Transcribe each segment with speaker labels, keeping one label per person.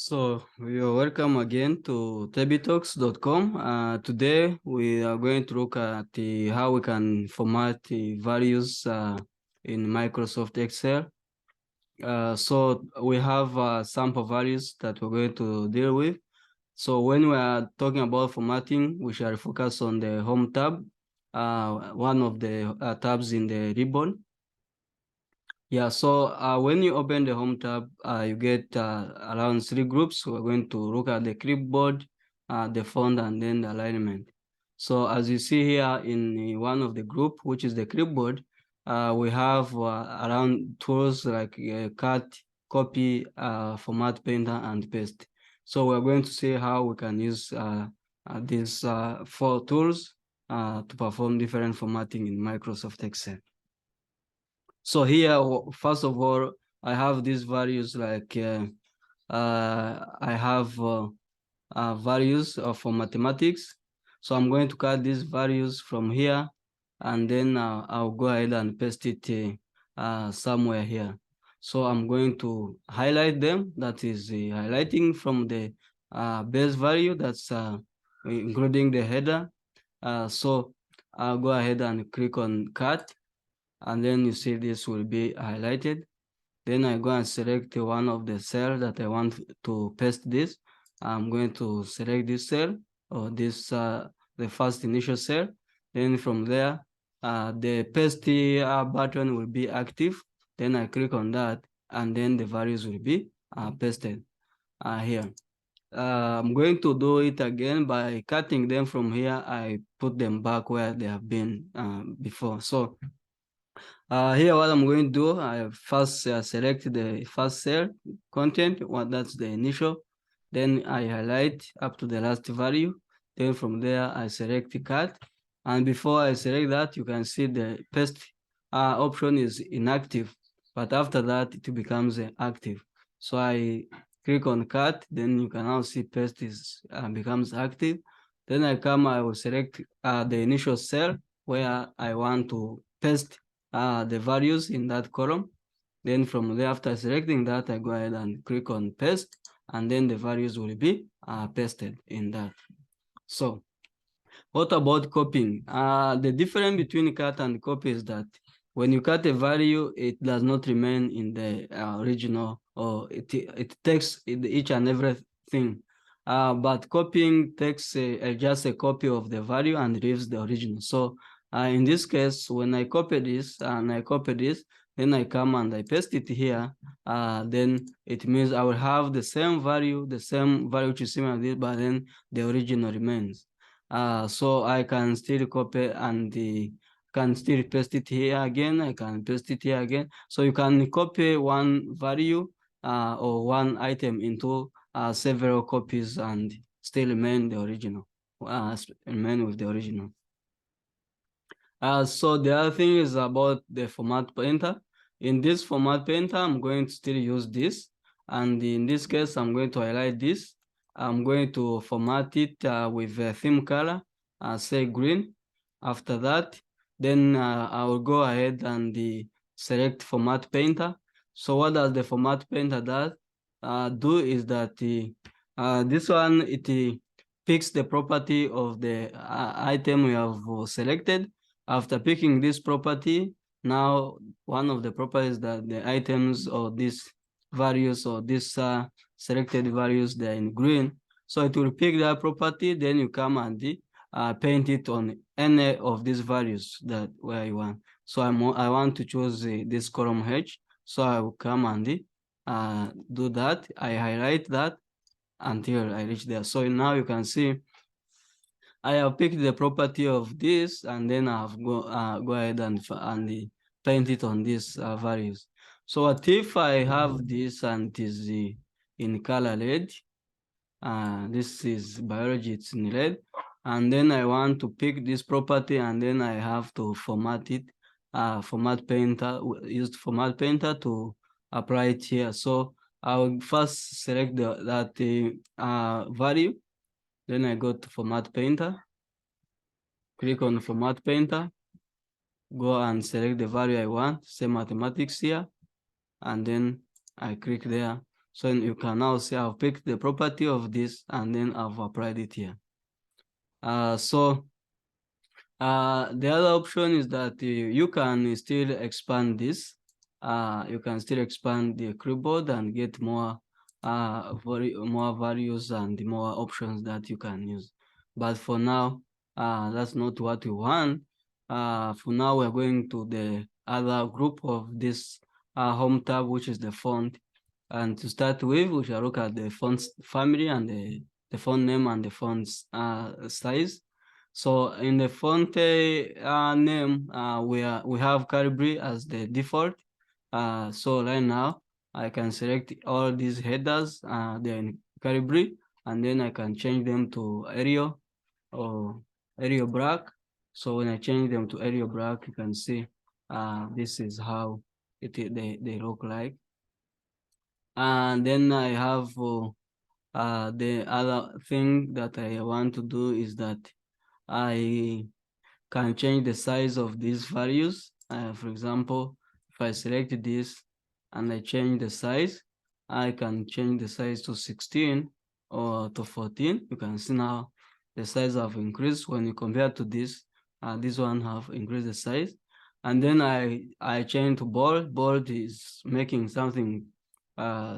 Speaker 1: So you are welcome again to tabbytalks.com. Today we are going to look at how we can format the values in Microsoft Excel. So we have sample values that we're going to deal with. So when we are talking about formatting, we shall focus on the Home tab, one of the tabs in the ribbon. Yeah, so when you open the Home tab, you get around 3 groups. We're going to look at the clipboard, the font, and then the alignment. So as you see here in one of the group, which is the clipboard, we have around tools like cut, copy, format, painter, and paste. So we're going to see how we can use these 4 tools to perform different formatting in Microsoft Excel. So here, first of all, I have these values like I have values for mathematics. So I'm going to cut these values from here, and then I'll go ahead and paste it somewhere here. So I'm going to highlight them. That is highlighting from the base value, that's including the header. So I'll go ahead and click on cut, and then you see this will be highlighted. Then I go and select one of the cells that I want to paste this. I'm going to select this cell, or this the first initial cell. Then from there, the paste button will be active. Then I click on that, and then the values will be pasted here. I'm going to do it again by cutting them from here. I put them back where they have been before. So here what I'm going to do, I first select the first cell content, that's the initial. Then I highlight up to the last value. Then from there, I select the cut. And before I select that, you can see the paste option is inactive. But after that, it becomes active. So I click on cut, then you can now see paste is becomes active. Then I will select the initial cell where I want to paste the values in that column. Then from there, after selecting that, I go ahead and click on paste, and then the values will be pasted in that. So what about copying? The difference between cut and copy is that when you cut a value, it does not remain in the original, or it takes each and everything. But copying takes just a copy of the value and leaves the original. So in this case, when I copy this and I copy this, then I come and I paste it here, then it means I will have the same value which is similar to this, but then the original remains. So I can still copy and can still paste it here again. I can paste it here again. So you can copy one value or one item into several copies and still remain the original, remain with the original. So the other thing is about the format painter. In this format painter, I'm going to still use this. And in this case, I'm going to highlight this. I'm going to format it with a theme color, say green. After that, then I will go ahead and select format painter. So what does the format painter do is that this one, it picks the property of the item we have selected. After picking this property, now one of the properties that the items or these values or these selected values, they're in green. So it will pick that property, then you come and paint it on any of these values that where you want. So I want to choose this column H. So I will come and do that. I highlight that until I reach there. So now you can see I have picked the property of this, and then I have go ahead and paint it on these values. So what if I have this and it is in color red? This is biology, it's in red. And then I want to pick this property, and then I have to format it. Format painter, use format painter to apply it here. So I will first select that value. Then I go to format painter, click on format painter, go and select the value I want, say mathematics here, and then I click there. So you can now see I've picked the property of this and then I've applied it here. The other option is that you can still expand this. You can still expand the clipboard and get more more values and more options that you can use. But for now, that's not what we want. For now, we're going to the other group of this home tab, which is the font. And to start with, we shall look at the font family and the font name and the font size. So in the font name, we have Calibri as the default. So right now, I can select all these headers, they're in Calibri, and then I can change them to Arial or Arial Black. So when I change them to Arial Black, you can see this is how they look like. And then I have the other thing that I want to do is that I can change the size of these values. For example, if I select this and I change the size, I can change the size to 16 or to 14. You can see now the size have increased when you compare to this one have increased the size. And then I change to bold. Bold is making something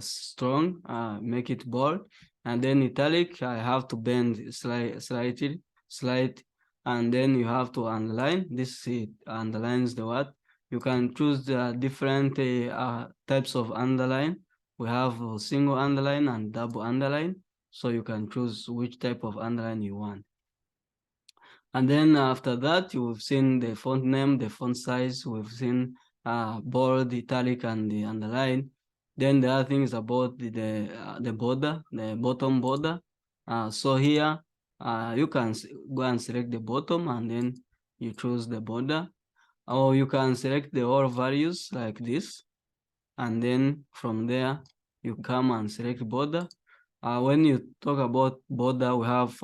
Speaker 1: strong, make it bold. And then italic, I have to bend slightly, and then you have to underline. This underlines the word. You can choose the different types of underline. We have a single underline and double underline, so you can choose which type of underline you want. And then after that, you've seen the font name, the font size, we've seen bold, italic, and the underline. Then the other thing is about the border, the bottom border. So here, you can go and select the bottom and then you choose the border. Or you can select the all values like this. And then from there, you come and select border. When you talk about border, we have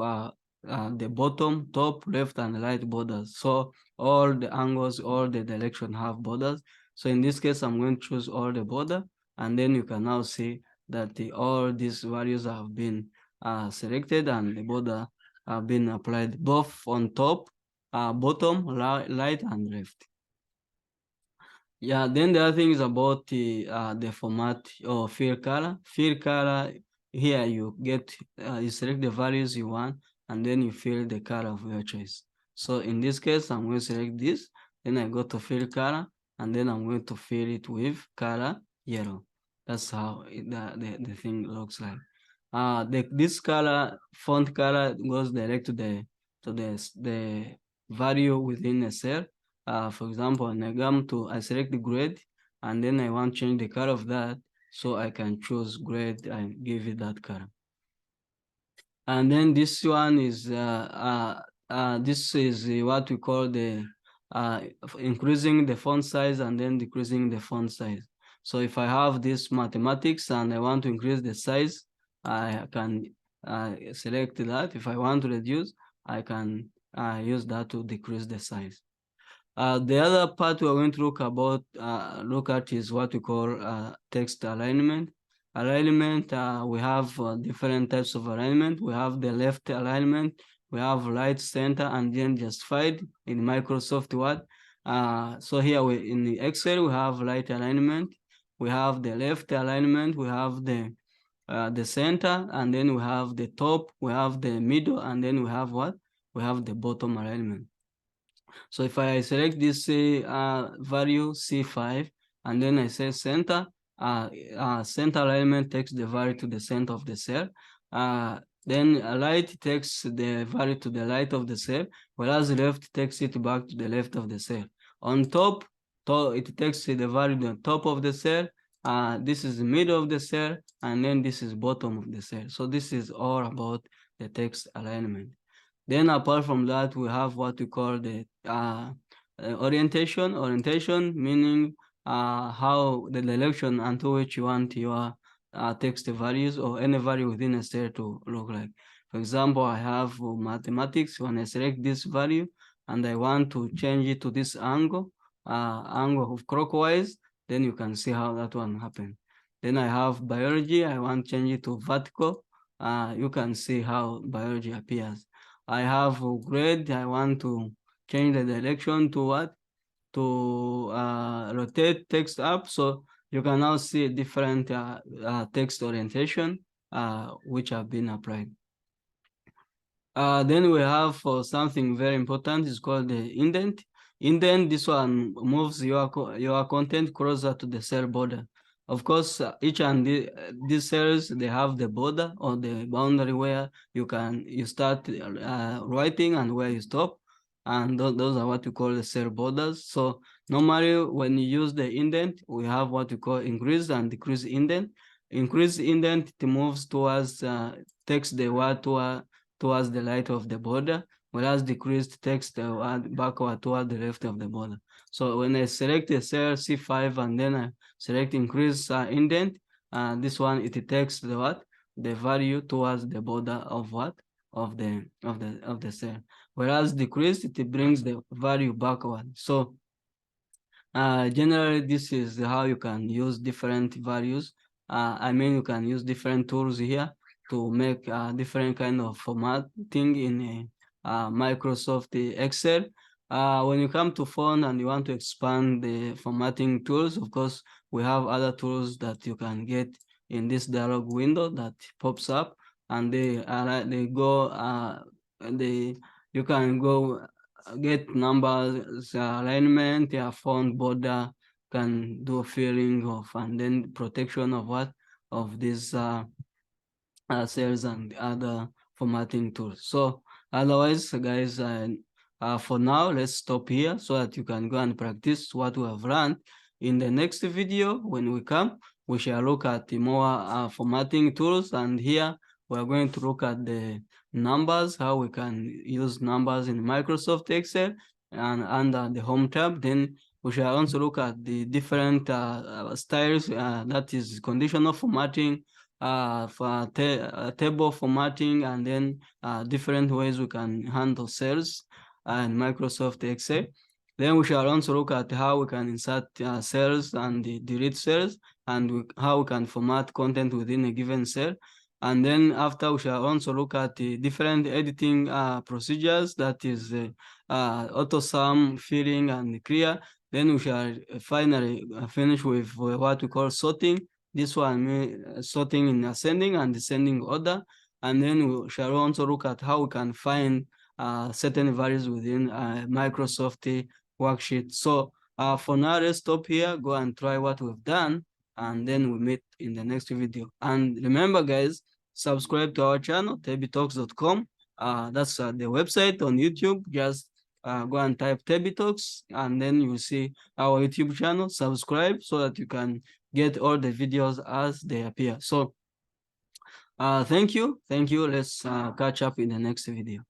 Speaker 1: the bottom, top, left, and right borders. So all the angles, all the direction have borders. So in this case, I'm going to choose all the border, and then you can now see that all these values have been selected and the border have been applied both on top, bottom, right, and left. Yeah, then the other thing is about the format or fill color. Fill color, here you get you select the values you want and then you fill the color of your choice. So in this case, I'm going to select this, then I go to fill color, and then I'm going to fill it with color yellow. That's how the thing looks like. This color, font color goes direct to the value within a cell. For example, I select the grade and then I want to change the color of that, so I can choose grade and give it that color. And then this one is this is what we call the increasing the font size and then decreasing the font size. So if I have this mathematics and I want to increase the size, I can select that. If I want to reduce, I can use that to decrease the size. The other part we're going to look at is what we call text alignment. Alignment, we have different types of alignment. We have the left alignment, we have right, center, and then justified in Microsoft Word. So here in the Excel, we have right alignment, we have the left alignment, we have the center, and then we have the top, we have the middle, and then we have what? We have the bottom alignment. So if I select this value C5 and then I say center, center alignment takes the value to the center of the cell. Then right takes the value to the right of the cell, whereas left takes it back to the left of the cell. On top, it takes the value to the top of the cell. This is the middle of the cell, and then this is bottom of the cell. So this is all about the text alignment. Then apart from that, we have what we call the orientation. Orientation meaning how the direction unto which you want your text values or any value within a cell to look like. For example, I have mathematics. When I select this value and I want to change it to this angle of clockwise, then you can see how that one happens. Then I have biology. I want to change it to vertical. You can see how biology appears. I have grade. I want to change the direction to what? To rotate text up. So you can now see different text orientation which have been applied. Then we have for something very important, it's called the indent. Indent, this one moves your content closer to the cell border. Of course, each and these cells, they have the border or the boundary where you start writing and where you stop. And those are what we call the cell borders. So normally when you use the indent, we have what we call increase and decrease indent. Increase indent, it moves towards, takes the word towards the right of the border, whereas decreased takes the word backward toward the left of the border. So when I select a cell C5 and then I select increase indent, this one, it takes the what? The value towards the border of what? Of the cell. Whereas decreased, it brings the value backward. So generally, this is how you can use different values. I mean, you can use different tools here to make different kind of formatting in Microsoft Excel. When you come to font and you want to expand the formatting tools, of course, we have other tools that you can get in this dialog window that pops up, and they go they you can go get numbers, alignment, font border, can do filling of, and then protection of what? Of these cells and other formatting tools. So otherwise, guys, for now, let's stop here so that you can go and practice what we have learned. In the next video, when we come, we shall look at the more formatting tools, and here we're going to look at the numbers, how we can use numbers in Microsoft Excel and under the Home tab. Then we shall also look at the different styles, that is conditional formatting, for table formatting, and then different ways we can handle cells in Microsoft Excel. Then we shall also look at how we can insert cells and delete cells, and how we can format content within a given cell. And then after, we shall also look at the different editing procedures, that is auto sum, filling, and clear. Then we shall finally finish with what we call sorting. This one sorting in ascending and descending order. And then we shall also look at how we can find certain values within Microsoft worksheet. So for now, let's stop here, go and try what we've done, and then we meet in the next video. And remember, guys, subscribe to our channel, tebitalks.com. That's the website. On YouTube, just go and type Tebi Talks, and then you will see our YouTube channel. Subscribe so that you can get all the videos as they appear. So thank you. Let's catch up in the next video.